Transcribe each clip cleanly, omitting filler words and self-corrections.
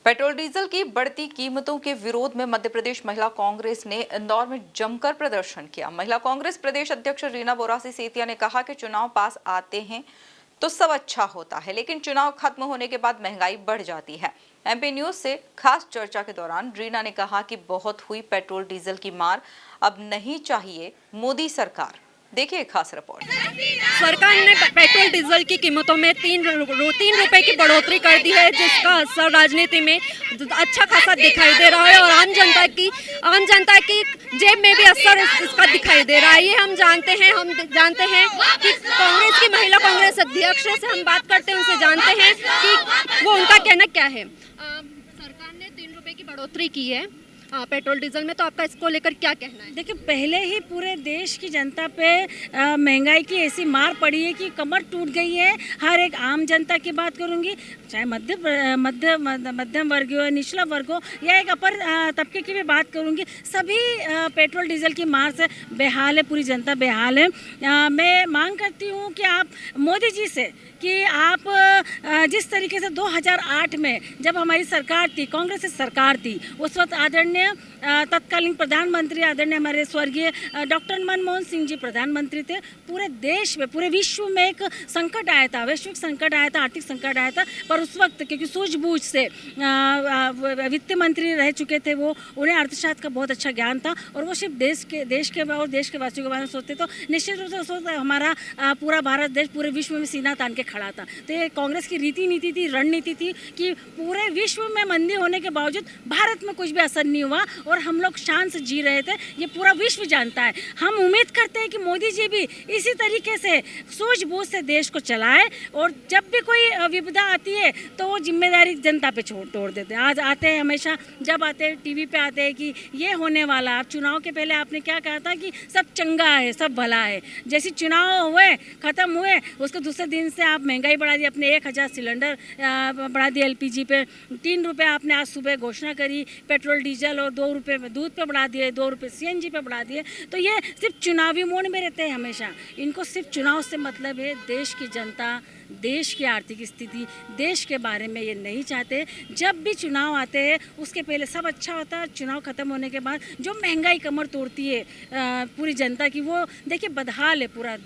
Petrol diesel की बढ़ती कीमतों के विरोध में मध्य प्रदेश महिला कांग्रेस ने इंदौर में जमकर प्रदर्शन किया। महिला कांग्रेस प्रदेश अध्यक्ष रीना बोरासी सेतिया ने कहा कि चुनाव पास आते हैं तो सब अच्छा होता है, लेकिन चुनाव खत्म होने के बाद महंगाई बढ़ जाती है। एमपी न्यूज से खास चर्चा के दौरान रीना ने कहा कि बहुत हुई पेट्रोल डीजल की मार, अब नहीं चाहिए मोदी सरकार। देखिए खास रिपोर्ट। सरकार ने पेट्रोल डीजल की कीमतों में तीन रुपए की बढ़ोतरी कर दी है, जिसका असर राजनीति में अच्छा खासा दिखाई दे रहा है और आम जनता की जेब में भी असर इसका दिखाई दे रहा है। ये हम जानते हैं कि कांग्रेस की महिला कांग्रेस अध्यक्ष से हम बात करते हैं, उनसे जानते हैं कि वो उनका कहना क्या है। सरकार ने 3 रुपए की बढ़ोतरी की है पेट्रोल डीजल में, तो आपका इसको लेकर क्या कहना है? देखिए, पहले ही पूरे देश की जनता पे महंगाई की ऐसी मार पड़ी है कि कमर टूट गई है। हर एक आम जनता की बात करूंगी, चाहे मध्यम वर्ग हो, निचला वर्ग हो या एक अपर तबके की भी बात करूंगी, सभी पेट्रोल डीजल की मार से बेहाल है, पूरी जनता बेहाल है। मैं मांग करती हूँ कि आप मोदी जी से कि आप जिस तरीके से 2008 में जब हमारी सरकार थी, कांग्रेस की सरकार थी, उस वक्त आदरणीय तत्कालीन प्रधानमंत्री आदरणीय हमारे स्वर्गीय डॉक्टर मनमोहन सिंह जी प्रधानमंत्री थे। पूरे देश में, पूरे विश्व में एक संकट आया था, वैश्विक संकट आया था, आर्थिक संकट आया था, पर उस वक्त क्योंकि सूझबूझ से वित्त मंत्री रह चुके थे, वो उन्हें अर्थशास्त्र का बहुत अच्छा ज्ञान था और वो सिर्फ देश के और देश के वासियों के बारे में सोचते, तो निश्चित रूप से उस वक्त हमारा पूरा भारत देश पूरे विश्व में सीना तान के खड़ा था। तो ये कांग्रेस की रीति नीति थी, रणनीति थी कि पूरे विश्व में मंदी होने के बावजूद भारत में कुछ भी असर नहीं हुआ और हम लोग शान से जी रहे थे। ये पूरा विश्व जानता है। हम उम्मीद करते हैं कि मोदी जी भी इसी तरीके से सूझबूझ से देश को चलाए और जब भी कोई विपदा आती है तो वो जिम्मेदारी जनता पे तोड़ देते हैं। आज आते हैं, हमेशा जब आते हैं टीवी पे आते हैं कि ये होने वाला। आप चुनाव के पहले आपने क्या कहा था कि सब चंगा है, सब भला है। जैसे चुनाव हुए, खत्म हुए, उसके दूसरे दिन से आप महंगाई बढ़ा दी, अपने 1000 सिलेंडर बढ़ा दिए LPG पे, 3 रुपये आपने आज सुबह घोषणा करी पेट्रोल डीजल और 2 रुपये दूध पे बढ़ा दिए, 2 रुपये CNG पे बढ़ा दिए। तो ये सिर्फ चुनावी मोड में रहते हैं हमेशा। इनको सिर्फ चुनाव से मतलब है। देश की जनता, देश की आर्थिक स्थिति, देश के बारे में ये नहीं चाहते। जब भी चुनाव आते हैं उसके पहले सब अच्छा होता है, चुनाव खत्म होने के बाद जो महंगाई कमर तोड़ती है पूरी जनता की, वो देखिए बदहाल है पूरा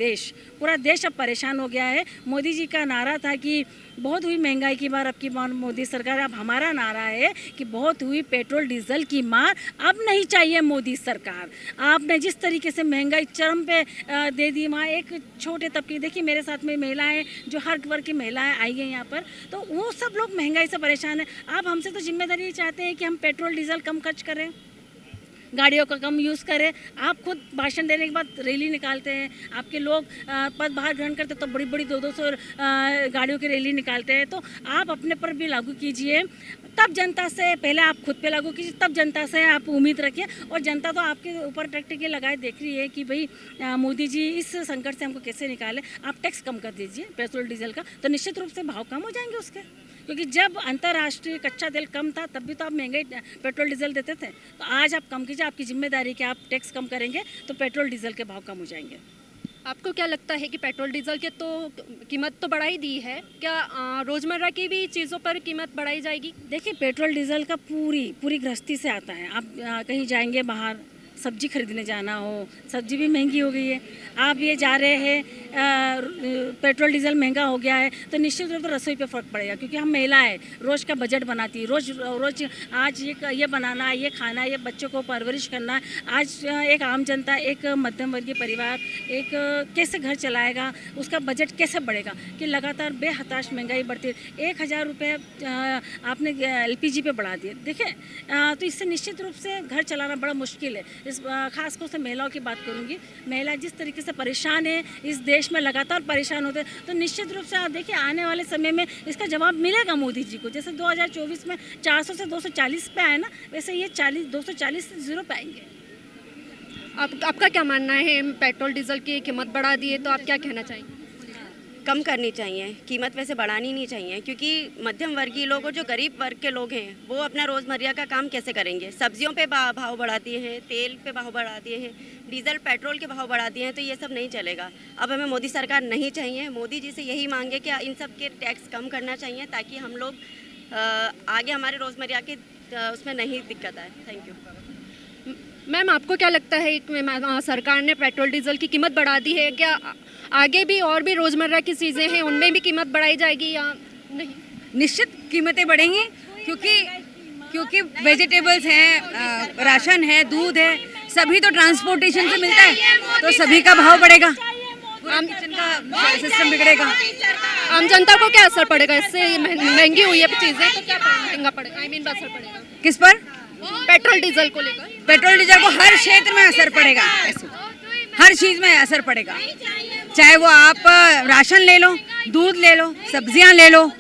देश अब परेशान हो गया है। मोदी जी का नारा था कि बहुत हुई महंगाई की मार, अब की बार मोदी सरकार। अब हमारा नारा है कि बहुत हुई पेट्रोल डीजल की मार, अब नहीं चाहिए मोदी सरकार। आपने जिस तरीके से महंगाई चरम पे दे दी, वहाँ एक छोटे तबके, देखिए मेरे साथ में महिलाएं जो हर वर्ग की महिलाएं आई हैं यहाँ पर, तो वो सब लोग महंगाई से परेशान हैं। आप हमसे तो जिम्मेदारी चाहते हैं कि हम पेट्रोल डीजल कम खर्च करें, गाड़ियों का कम यूज़ करें। आप खुद भाषण देने के बाद रैली निकालते हैं, आपके लोग पदभार ग्रहण करते तो बड़ी बड़ी 200 गाड़ियों की रैली निकालते हैं। तो आप अपने पर भी लागू कीजिए, तब जनता से, पहले आप खुद पे लागू कीजिए, तब जनता से आप उम्मीद रखिए। और जनता तो आपके ऊपर टकटकी लगाए देख रही है कि भाई मोदी जी इस संकट से हमको कैसे निकाले। आप टैक्स कम कर दीजिए पेट्रोल डीजल का, तो निश्चित रूप से भाव कम हो जाएंगे उसके। क्योंकि जब अंतर्राष्ट्रीय कच्चा तेल कम था तब भी तो आप महंगाई पेट्रोल डीजल देते थे। तो आज आप कम कीजिए, आपकी जिम्मेदारी कि आप टैक्स कम करेंगे तो पेट्रोल डीजल के भाव कम हो जाएंगे। आपको क्या लगता है कि पेट्रोल डीजल के तो कीमत तो बढ़ाई दी है, क्या रोज़मर्रा की भी चीज़ों पर कीमत बढ़ाई जाएगी? देखिए, पेट्रोल डीजल का पूरी गृहस्थी से आता है। आप कहीं जाएंगे बाहर, सब्जी खरीदने जाना हो, सब्जी भी महंगी हो गई है। आप ये जा रहे हैं, पेट्रोल डीजल महंगा हो गया है, तो निश्चित रूप से रसोई पे फ़र्क पड़ेगा। क्योंकि हम महिलाएं रोज़ का बजट बनाती है, रोज़ आज ये बनाना, ये खाना, ये बच्चों को परवरिश करना। आज एक आम जनता, एक मध्यम वर्गीय परिवार एक कैसे घर चलाएगा, उसका बजट कैसे बढ़ेगा कि लगातार बेहताश महंगाई बढ़ती है। 1000 रुपये आपने LPG पे बढ़ा दिए। देखिए, तो इससे निश्चित रूप से घर चलाना बड़ा मुश्किल है। इस खासकर से महिलाओं की बात करूंगी, महिला जिस तरीके से परेशान है, इस देश में लगातार परेशान होते हैं। तो निश्चित रूप से आप देखिए आने वाले समय में इसका जवाब मिलेगा मोदी जी को। जैसे 2024 में 400 से 240 पे आए ना, वैसे ये 240 से 0 पे आएंगे। आपका क्या मानना है? पेट्रोल डीजल की कीमत बढ़ा दी है, तो आप क्या कहना चाहेंगे? कम करनी चाहिए, कीमत वैसे बढ़ानी नहीं चाहिए, क्योंकि मध्यम वर्गीय लोग और जो गरीब वर्ग के लोग हैं वो अपना रोज़मर्रा का काम कैसे करेंगे। सब्जियों पे भाव बढ़ा दिए हैं, तेल पे भाव बढ़ा दिए हैं, डीजल पेट्रोल के भाव बढ़ा दिए हैं, तो ये सब नहीं चलेगा। अब हमें मोदी सरकार नहीं चाहिए। मोदी जी से यही मांगे कि इन सब के टैक्स कम करना चाहिए ताकि हम लोग आगे हमारे रोज़मर्रा के उसमें नहीं दिक्कत आए। Thank you. मैम आपको क्या लगता है सरकार ने पेट्रोल डीजल की कीमत बढ़ा दी है, क्या आगे भी और भी रोज़मर्रा की चीज़ें हैं उनमें भी कीमत बढ़ाई जाएगी या नहीं? निश्चित कीमतें बढ़ेंगी क्योंकि वेजिटेबल्स हैं, राशन है, दूध है, सभी तो ट्रांसपोर्टेशन से मिलता है, तो सभी का भाव बढ़ेगा, आम किचन का सिस्टम बिगड़ेगा। आम जनता को क्या असर पड़ेगा इससे? ये महंगी हुई है चीज़ें तो क्या महंगा पड़ेगा, असर पड़ेगा किस पर? पेट्रोल डीजल को लेकर। पेट्रोल डीजल को हर क्षेत्र में असर पड़ेगा, हर चीज़ में असर पड़ेगा, चाहे वो आप राशन ले लो, दूध ले लो, सब्जियां ले लो,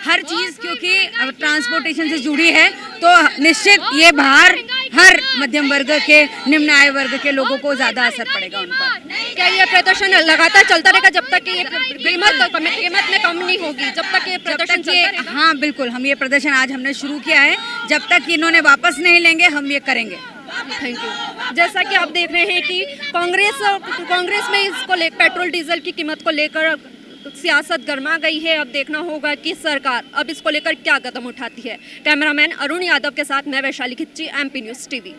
हर चीज़ क्योंकि अब ट्रांसपोर्टेशन से जुड़ी है तो निश्चित ये बाहर हर मध्यम वर्ग के, निम्न आय वर्ग के लोगों को ज़्यादा असर पड़ेगा उन पर। क्या ये प्रदर्शन लगातार चलता रहेगा जब तक कि ये कीमत में कम नहीं होगी, जब तक ये प्रदर्शन चलता रहेगा? हाँ बिल्कुल, हम ये प्रदर्शन आज हमने शुरू किया है, जब तक इन्होंने वापस नहीं लेंगे हम ये करेंगे। Thank you. जैसा कि आप देख रहे हैं कि कांग्रेस में इसको पेट्रोल डीजल की कीमत को लेकर सियासत गर्मा गई है। अब देखना होगा कि सरकार अब इसको लेकर क्या कदम उठाती है। कैमरामैन अरुण यादव के साथ मैं वैशाली खिच्ची, MP न्यूज़ TV।